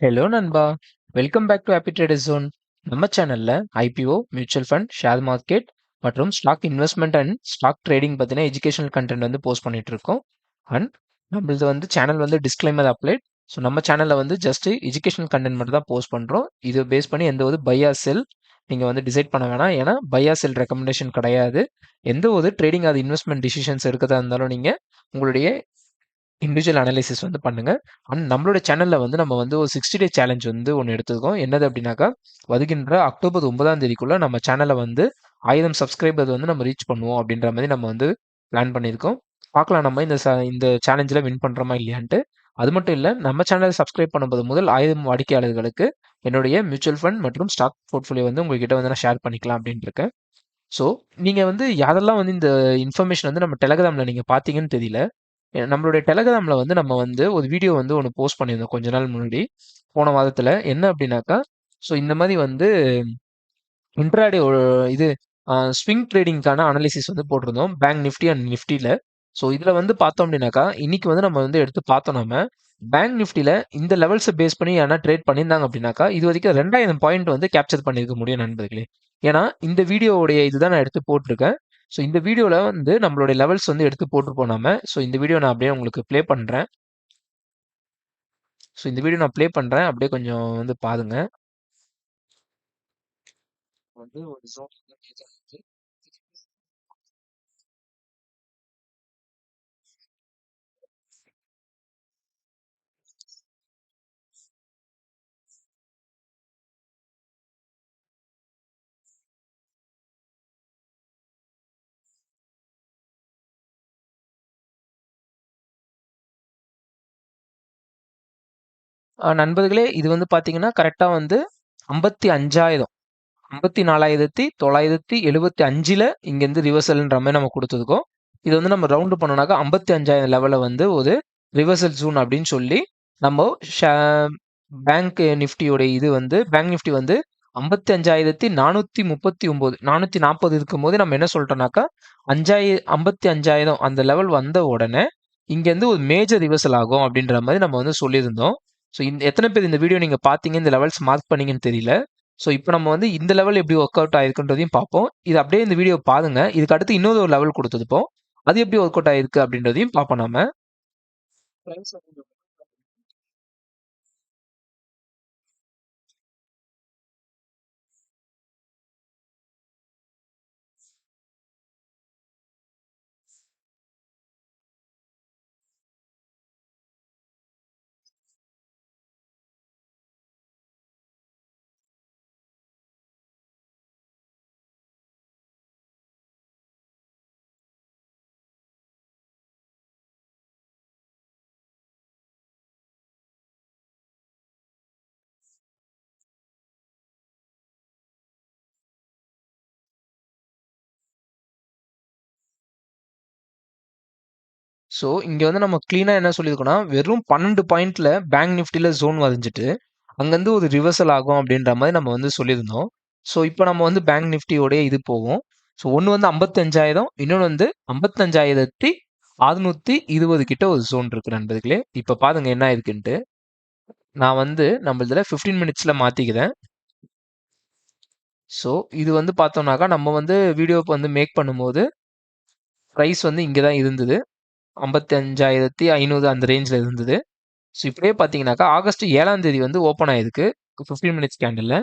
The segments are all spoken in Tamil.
ஹலோ நண்பா! Welcome back to happy trader zone. நம்ம சேனல்ல IPO, mutual fund, share market மற்றும் stock investment and stock trading பத்தின எஜுகேஷனல் கன்டென்ட் வந்து போஸ்ட் பண்ணிட்டு இருக்கோம். அண்ட் நம்மளது வந்து சேனல் வந்து டிஸ்க்ளைமர் அப்ளைட். ஸோ நம்ம சேனல்ல வந்து ஜஸ்ட் எஜுகேஷனல் கன்டென்ட் மட்டும் தான் போஸ்ட் பண்றோம். இது பேஸ் பண்ணி எந்த ஒரு பை ஆர் செல் நீங்க வந்து டிசைட் பண்ண வேணாம். ஏன்னா பை ஆர் செல் ரெக்கமெண்டேஷன் கிடையாது. எந்த ஒரு ட்ரேடிங் அது இன்வெஸ்ட்மென்ட் டிசிஷன்ஸ் எடுக்கிறதா இருந்தாலும் நீங்க உங்களுடைய இண்டிவிஜுவல் அனாலிசிஸ் வந்து பண்ணுங்க. அண்ட் நம்மளோட சேனல்ல வந்து நம்ம வந்து ஒரு 60 டே சேலஞ்ச் வந்து ஒன்று எடுத்துருக்கோம். என்னது அப்படின்னாக்கா, வருகின்ற அக்டோபர் 9ஆம் தேதிக்குள்ள நம்ம சேனலை வந்து 1000 சப்ஸ்கிரைபர் வந்து நம்ம ரீச் பண்ணுவோம் அப்படின்ற மாதிரி நம்ம வந்து பிளான் பண்ணியிருக்கோம். பார்க்கலாம் நம்ம இந்த சேலஞ்சில் வின் பண்ணுறோமா இல்லையான்ட்டு. அது மட்டும் இல்லை, நம்ம சேனலை சப்ஸ்கிரைப் பண்ணும்போது முதல் 1000 வாடிக்கையாளர்களுக்கு என்னுடைய மியூச்சுவல் ஃபண்ட் மற்றும் ஸ்டாக் போர்ட்ஃபோலியோ வந்து உங்ககிட்ட வந்து நான் ஷேர் பண்ணிக்கலாம் அப்படின்ட்டு இருக்கேன். ஸோ நீங்க வந்து யாரெல்லாம் வந்து இந்த இன்ஃபர்மேஷன் வந்து நம்ம டெலகிராம்ல நீங்க பார்த்தீங்கன்னு தெரியல. நம்மளுடைய டெலகிராம்ல வந்து நம்ம வந்து ஒரு வீடியோ வந்து ஒன்று போஸ்ட் பண்ணியிருந்தோம் கொஞ்ச நாள் முன்னாடி. போன மாதத்துல. என்ன அப்படின்னாக்கா, ஸோ இந்த மாதிரி வந்து இன்ட்ராடே இது ஸ்விங் ட்ரேடிங்க்கான அனாலிசிஸ் வந்து போட்டிருந்தோம். பேங்க் நிஃப்டி அண்ட் நிஃப்டில. ஸோ இதுல வந்து பார்த்தோம் அப்படின்னாக்கா, இன்னைக்கு வந்து நம்ம வந்து எடுத்து பார்த்தோம் நம்ம. பேங்க் நிஃப்டில இந்த லெவல்ஸை பேஸ் பண்ணி யாரா ட்ரேட் பண்ணியிருந்தாங்க அப்படின்னாக்கா, இது வரைக்கும் 2000 பாயிண்ட் வந்து கேப்சர் பண்ணியிருக்க முடியும் நண்பர்களே. ஏன்னா இந்த வீடியோவுடைய இதுதான் நான் எடுத்து போட்டிருக்கேன். ஸோ இந்த வீடியோல வந்து நம்மளுடைய லெவல்ஸ் வந்து எடுத்து போட்டிருப்போம் நாம. ஸோ இந்த வீடியோ நான் அப்படியே உங்களுக்கு ப்ளே பண்றேன். ஸோ இந்த வீடியோ நான் ப்ளே பண்றேன். அப்படியே கொஞ்சம் வந்து பாருங்க. வந்து ஒரு zone வந்து நண்பர்களே, இது வந்து பார்த்தீங்கன்னா, கரெக்ட்டா வந்து 55,000 54,975ல இங்கேருந்து ரிவர்சல்ன்ற மாரி நம்ம குடுத்துருக்கோம். இது வந்து நம்ம ரவுண்டு பண்ணோம்னாக்கா 55,000 லெவல்ல வந்து ஒரு ரிவர்சல் ஜோன் அப்படின்னு சொல்லி நம்ம ஷே பேங்க் நிஃப்டியோட இது வந்து பேங்க் நிஃப்டி வந்து 55,439 440 இருக்கும்போது நம்ம என்ன சொல்லிட்டோம்னாக்கா, 55,000 அந்த லெவல் வந்த உடனே இங்கேருந்து ஒரு மேஜர் ரிவர்சல் ஆகும் அப்படின்ற மாரி நம்ம வந்து சொல்லியிருந்தோம். ஸோ எத்தனை பேர் இந்த வீடியோ நீங்க பார்த்தீங்க, இந்த லெவல்ஸ் மார்க் பண்ணீங்கன்னு தெரியல. ஸோ இப்போ நம்ம வந்து இந்த லெவல் எப்படி ஒர்க் அவுட் ஆயிருக்குன்றதையும் பார்ப்போம். இது அப்படியே இந்த வீடியோ பாருங்க. இதுக்கு அடுத்து இன்னொரு ஒரு லெவல் குடுத்திருப்போம். அது எப்படி ஒர்க் அவுட் ஆயிருக்கு அப்படின்றதையும் பார்ப்போம் நாம. ஸோ இங்க வந்து நம்ம கிளீனா என்ன சொல்லியிருக்கோம்னா, வெறும் 12 பாயிண்ட்ல பேங்க் நிஃப்டில ஜோன் வரைஞ்சிட்டு, அங்கருந்து ஒரு ரிவர்சல் ஆகும் அப்படின்ற மாரி நம்ம வந்து சொல்லியிருந்தோம். ஸோ இப்போ நம்ம வந்து பேங்க் நிஃப்டியோடைய இது போவோம். ஸோ ஒண்ணு வந்து 55,000, இன்னொன்னு வந்து 55,620 கிட்ட ஒரு ஜோன் இருக்கு நண்பர்களே. இப்ப பாருங்க என்ன ஆயிருக்குன்ட்டு. நான் வந்து நம்மளதுல 15 மினிட்ஸ்ல மாத்திக்கிறேன். ஸோ இது வந்து பார்த்தோம்னாக்கா, நம்ம வந்து வீடியோ வந்து மேக் பண்ணும்போது, பிரைஸ் வந்து இங்க தான் இருந்தது. 55,500 அந்த ரேஞ்ச்ல இருந்தது. ஸோ இப்படியே பார்த்தீங்கன்னாக்கா, ஆகஸ்ட் 7ஆம் தேதி வந்து ஓப்பன் ஆயிருக்கு. 15 மினிட்ஸ் கேண்டில்ல.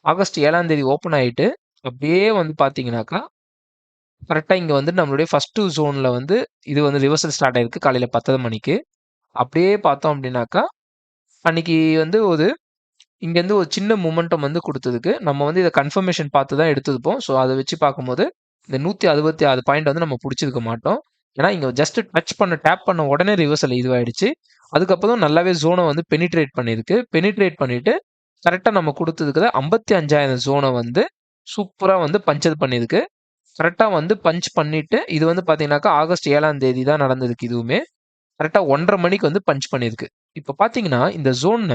ஆகஸ்ட் 7ஆம் தேதி ஓப்பன் ஆயிட்டு, அப்படியே வந்து பார்த்தீங்கன்னாக்கா, கரெக்ட்டா இங்க வந்து நம்மளுடைய ஃபர்ஸ்ட் ஜோன்ல வந்து இது வந்து ரிவர்சல் ஸ்டார்ட் ஆயிருக்கு காலையில 10:30 மணிக்கு. அப்படியே பார்த்தோம் அப்படின்னாக்கா, அன்னைக்கு வந்து ஒரு இங்கேருந்து ஒரு சின்ன மொமெண்டம் வந்து குடுத்ததுக்கு, நம்ம வந்து இத கன்ஃபர்மேஷன் பார்த்து தான் எடுத்திருப்போம். ஸோ அத வச்சு பார்க்கும்போது, இந்த 166 பாயிண்ட் வந்து நம்ம புடிச்சிருக்க மாட்டோம். ஏன்னா, இங்க ஜஸ்ட் டேப் பண்ண உடனே ரிவர்சல் இதுவாயிடுச்சு. அதுக்கப்புறம் நல்லாவே ஜோன வந்து பெனிட்ரேட் பண்ணியிருக்கு. பெனிட்ரேட் பண்ணிட்டு, கரெக்ட்டா நம்ம குடுத்ததுக்கு 55,000 ஜோன வந்து சூப்பரா வந்து பஞ்சர் பண்ணியிருக்கு. கரெக்ட்டா வந்து பஞ்ச் பண்ணிட்டு, இது வந்து பார்த்தீங்கன்னாக்கா, ஆகஸ்ட் 7ஆம் தேதி தான் நடந்ததுக்கு இதுவுமே. கரெக்ட்டா 1:30 மணிக்கு வந்து பஞ்ச் பண்ணியிருக்கு. இப்ப பார்த்தீங்கன்னா, இந்த ஜோன்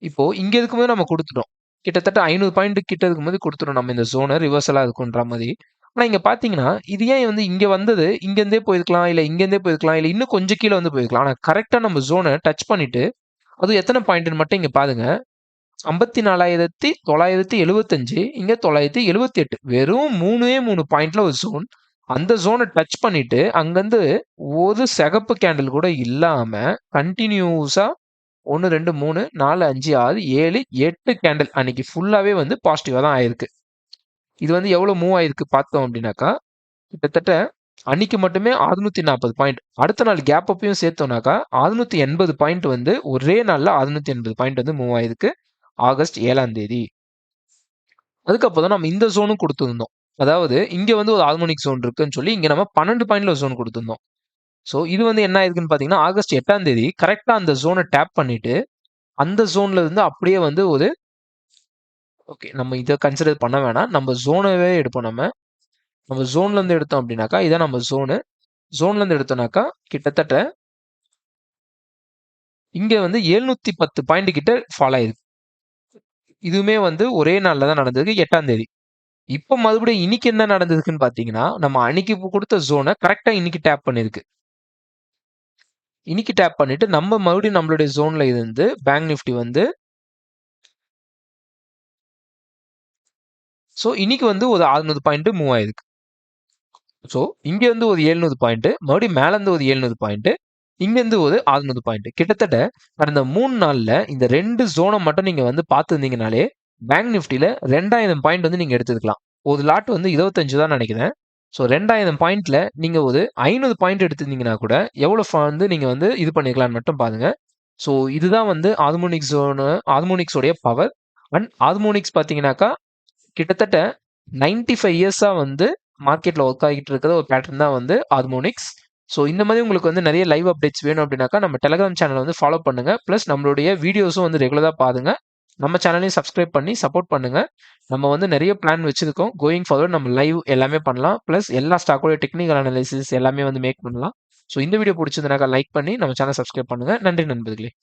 இப்போ இங்க இருக்கும்போது நம்ம குடுத்துட்டோம். கிட்டத்தட்ட 500 பாயிண்ட் கிட்ட இருக்கும்போது குடுத்துட்டோம் நம்ம இந்த ஜோன ரிவர்சலா இருக்குன்ற மாரி. ஆனா இங்க பார்த்தீங்கன்னா, இது ஏன் வந்து இங்க வந்தது இங்கருந்தே போயிருக்கலாம், இல்ல இங்கருந்தே போயிருக்கலாம், இல்ல இன்னும் கொஞ்சம் கீழ வந்து போயிருக்கலாம். ஆனா கரெக்ட்டா நம்ம ஜோன டச் பண்ணிட்டு, அது எத்தனை பாயிண்ட்னு மட்டும் இங்க பாருங்க. 54,975 இங்க 978. வெறும் 3 பாயிண்ட்ல ஒரு ஜோன். அந்த ஜோனை டச் பண்ணிட்டு அங்கிருந்து ஒரு சிகப்பு கேண்டில் கூட இல்லாம கண்டினியூஸா 1 2 3 4 5 6 7 8 கேண்டில் அன்னைக்கு ஃபுல்லாவே வந்து பாசிட்டிவா தான் ஆயிருக்கு. இது வந்து எவ்வளவு மூவ் ஆயிருக்கு பார்த்தோம் அப்படின்னாக்கா கிட்டத்தட்ட அன்னைக்கு மட்டுமே 640 பாயிண்ட். அடுத்த நாள் கேப் அப்பையும் சேர்த்தோம்னாக்கா 680 பாயிண்ட் வந்து ஒரே நாள்ல 680 பாயிண்ட் வந்து மூவ் ஆயிருக்கு ஆகஸ்ட் 7ஆம் தேதி. அதுக்கப்புறம் தான் நம்ம இந்த ஜோனும் கொடுத்துருந்தோம். அதாவது இங்க வந்து ஒரு ஹார்மோனிக் ஜோன் இருக்குன்னு சொல்லி இங்க நம்ம 12 பாயிண்ட்ல ஜோன் கொடுத்துருந்தோம். ஸோ இது வந்து என்ன ஆயிருக்குன்னு பார்த்தீங்கன்னா ஆகஸ்ட் 8ஆம் தேதி கரெக்டாக அந்த ஜோனை டேப் பண்ணிட்டு அந்த ஜோன்ல இருந்து அப்படியே வந்து ஒரு ஓகே நம்ம இதை கன்சிடர் பண்ண வேணாம். நம்ம ஜோனவே எடுப்போம். நம்ம ஜோன்ல இருந்து எடுத்தோம் அப்படின்னாக்கா இதான் நம்ம ஜோன்ல இருந்து எடுத்தோம்னாக்கா கிட்டத்தட்ட இங்க வந்து 710 பாயிண்ட் கிட்ட ஃபாலோ ஆயிருக்கு. இதுவுமே வந்து ஒரே நாள்ல தான் நடந்தது 8ஆம் தேதி. இப்போ மறுபடியும் இன்னைக்கு என்ன நடந்ததுக்குன்னு பாத்தீங்கன்னா நம்ம அன்னைக்கு கொடுத்த ஜோனை கரெக்டா இன்னைக்கு டேப் பண்ணிருக்கு. இன்னைக்கு டேப் பண்ணிட்டு நம்ம மறுபடியும் நம்மளுடைய ஜோன்ல இருந்து பேங்க் நிஃப்டி வந்து ஸோ இன்னைக்கு வந்து ஒரு 600 பாயிண்ட் மூவ் ஆயிருக்கு. ஸோ இங்க இருந்து ஒரு 700 பாயிண்ட், மறுபடியும் மேல இருந்து ஒரு 700 பாயிண்ட், இங்க இருந்து ஒரு 600 பாயிண்ட். கிட்டத்தட்ட கடந்த 3 நாள்ல இந்த 2 ஜோனை மட்டும் நீங்க வந்து பார்த்துருந்தீங்கனாலே பேங்க் நிஃப்டில 2000 பாயிண்ட் வந்து நீங்க எடுத்துக்கலாம். ஒரு லாட் வந்து 25 தான் நினைக்கிறேன். ஸோ 2000 பாயிண்ட்ல நீங்க ஒரு 500 பாயிண்ட் எடுத்திருந்தீங்கன்னா கூட எவ்வளவு வந்து நீங்க வந்து இது பண்ணிக்கலாம்னு மட்டும் பாருங்க. ஸோ இதுதான் வந்து ஹார்மோனிக்ஸோடைய பவர். அண்ட் ஹார்மோனிக்ஸ் பார்த்தீங்கன்னாக்கா கிட்டத்தட்ட 95 இயர்ஸா வந்து மார்க்கெட்ல ஒர்க் ஆகிட்டு இருக்கிற ஒரு பேட்டர்ன் தான் வந்து ஹார்மோனிக்ஸ். ஸோ இந்த மாதிரி உங்களுக்கு வந்து நிறைய லைவ் அப்டேட்ஸ் வேணும் அப்படின்னாக்கா நம்ம டெலிகிராம் சேனல் வந்து ஃபாலோ பண்ணுங்க. ப்ளஸ் நம்மளுடைய வீடியோஸும் வந்து ரெகுலராக பாருங்க. நம்ம சேனலையும் சப்ஸ்கிரைப் பண்ணி சப்போர்ட் பண்ணுங்க. நம்ம வந்து நிறைய பிளான் வச்சிருக்கோம். கோயிங் ஃபார்வர்ட் நம்ம லைவ் எல்லாமே பண்ணலாம். ப்ளஸ் எல்லா ஸ்டாக்கோட டெக்னிக்கல் அனாலிசிஸ் எல்லாமே வந்து மேக் பண்ணலாம். ஸோ இந்த வீடியோ பிடிச்சிருந்தனாக்கா லைக் பண்ணி நம்ம சேனல் சப்ஸ்கிரைப் பண்ணுங்க. நன்றி நண்பர்களே.